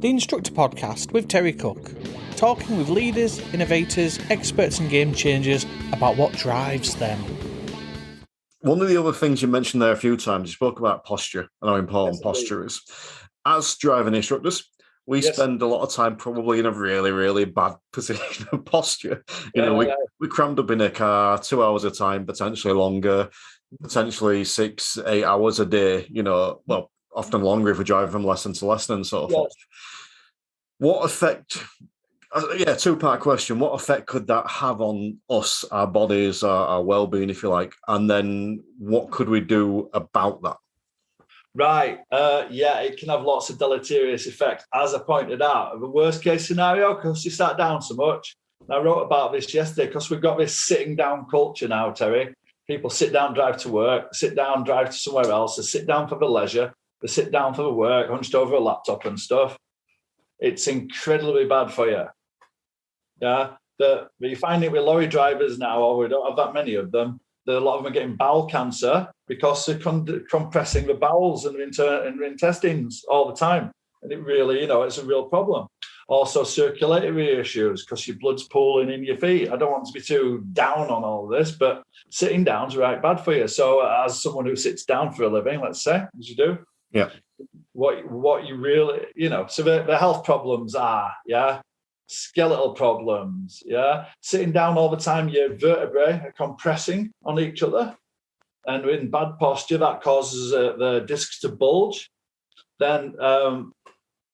The Instructor podcast with Terry Cook, talking with leaders, innovators, experts and game changers about what drives them. One of the other things you mentioned there a few times, you spoke about posture and how important posture is. As driving instructors, we spend a lot of time probably in a really, really bad position of posture. We crammed up in a car 2 hours a time, potentially longer, potentially 6-8 hours a day, well, often longer if we drive from lesson to lesson and so forth. What effect, two-part question, what effect could that have on us, our bodies, our well-being, if you like? And then what could we do about that? Right. It can have lots of deleterious effects. As I pointed out, the worst case scenario, because you sat down so much, and I wrote about this yesterday, because we've got this sitting down culture now, Terry. People sit down, drive to work, sit down, drive to somewhere else, they sit down for the leisure, they sit down for the work, hunched over a laptop and stuff. It's incredibly bad for you. Yeah. But you find it with lorry drivers now, or we don't have that many of them, that a lot of them are getting bowel cancer because they're compressing the bowels and intestines all the time. And it really, it's a real problem. Also circulatory issues because your blood's pooling in your feet. I don't want to be too down on all this, but sitting down's right bad for you. So as someone who sits down for a living, let's say, as you do, what you really, so the health problems are, skeletal problems, sitting down all the time, your vertebrae are compressing on each other, and in bad posture that causes the discs to bulge. Then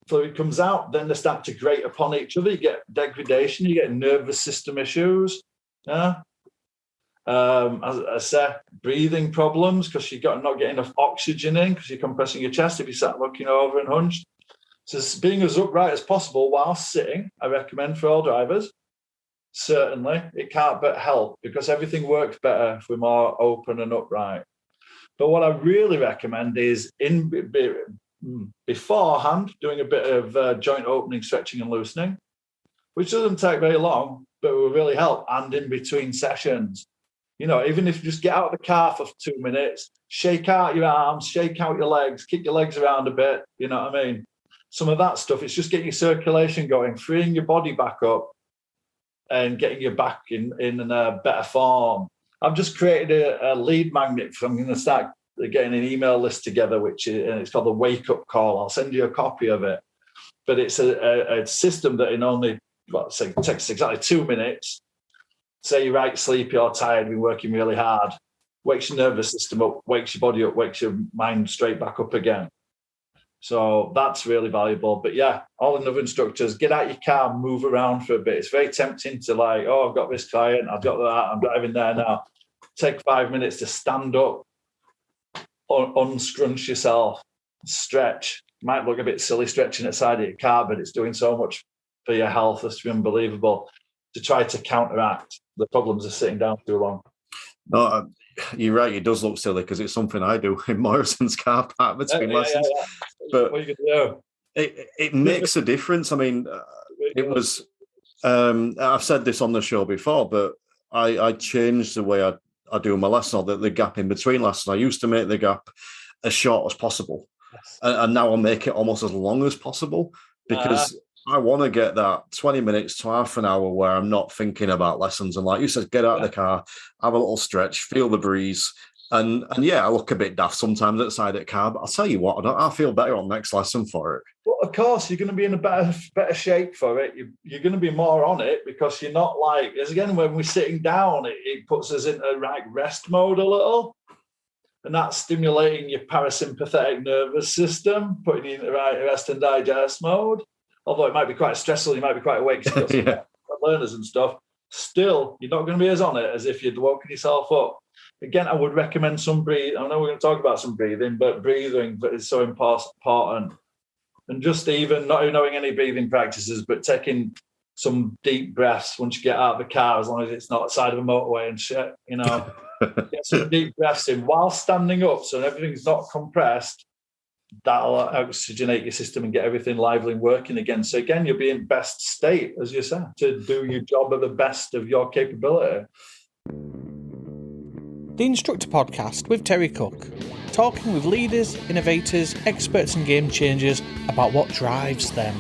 fluid comes out, then they start to grate upon each other. You get degradation, you get nervous system issues, as I said, breathing problems because you're not getting enough oxygen in because you're compressing your chest if you sat looking over and hunched. So being as upright as possible while sitting, I recommend for all drivers. Certainly, it can't but help because everything works better if we're more open and upright. But what I really recommend is beforehand doing a bit of joint opening, stretching and loosening, which doesn't take very long, but will really help. And in between sessions, even if you just get out of the car for 2 minutes, shake out your arms, shake out your legs, kick your legs around a bit, you know what I mean? Some of that stuff, it's just getting your circulation going, freeing your body back up and getting you back in a better form. I've just created a lead magnet. I'm going to start getting an email list together, and it's called the Wake Up Call. I'll send you a copy of it. But it's a system that in only, it takes exactly 2 minutes. Say you're right, sleepy or tired, been working really hard, wakes your nervous system up, wakes your body up, wakes your mind straight back up again. So that's really valuable. But all the other instructors, get out your car, move around for a bit. It's very tempting to I've got this client, I've got that, I'm driving there now. Take 5 minutes to stand up, unscrunch yourself, stretch. Might look a bit silly stretching at the side of your car, but it's doing so much for your health. It's unbelievable to try to counteract the problems of sitting down too long. No, you're right. It does look silly because it's something I do in Morrison's car park between lessons. But what are you going to do? It makes a difference. I mean, it was. I've said this on the show before, but I changed the way I do my lesson, or the gap in between lessons. I used to make the gap as short as possible, and now I make it almost as long as possible because I want to get that 20 minutes to half an hour where I'm not thinking about lessons. And like you said, get out of the car, have a little stretch, feel the breeze. And I look a bit daft sometimes outside the car, but I'll tell you what, I feel better on next lesson for it. Well, of course, you're going to be in a better shape for it. You're going to be more on it because you're not as again, when we're sitting down, it puts us into rest mode a little. And that's stimulating your parasympathetic nervous system, putting you in the right rest and digest mode. Although it might be quite stressful, you might be quite awake, so you've got some learners and stuff. Still, you're not going to be as on it as if you'd woken yourself up. Again, I would recommend some breathing. I know we're going to talk about some breathing, but breathing is so important. And just even not knowing any breathing practices, but taking some deep breaths once you get out of the car, as long as it's not outside of a motorway and shit, get some deep breaths in while standing up so everything's not compressed. That'll oxygenate your system and get everything lively and working again. So again, you'll be in best state, as you said, to do your job at the best of your capability. The Instructor podcast with Terry Cook, talking with leaders, innovators, experts and game changers about what drives them.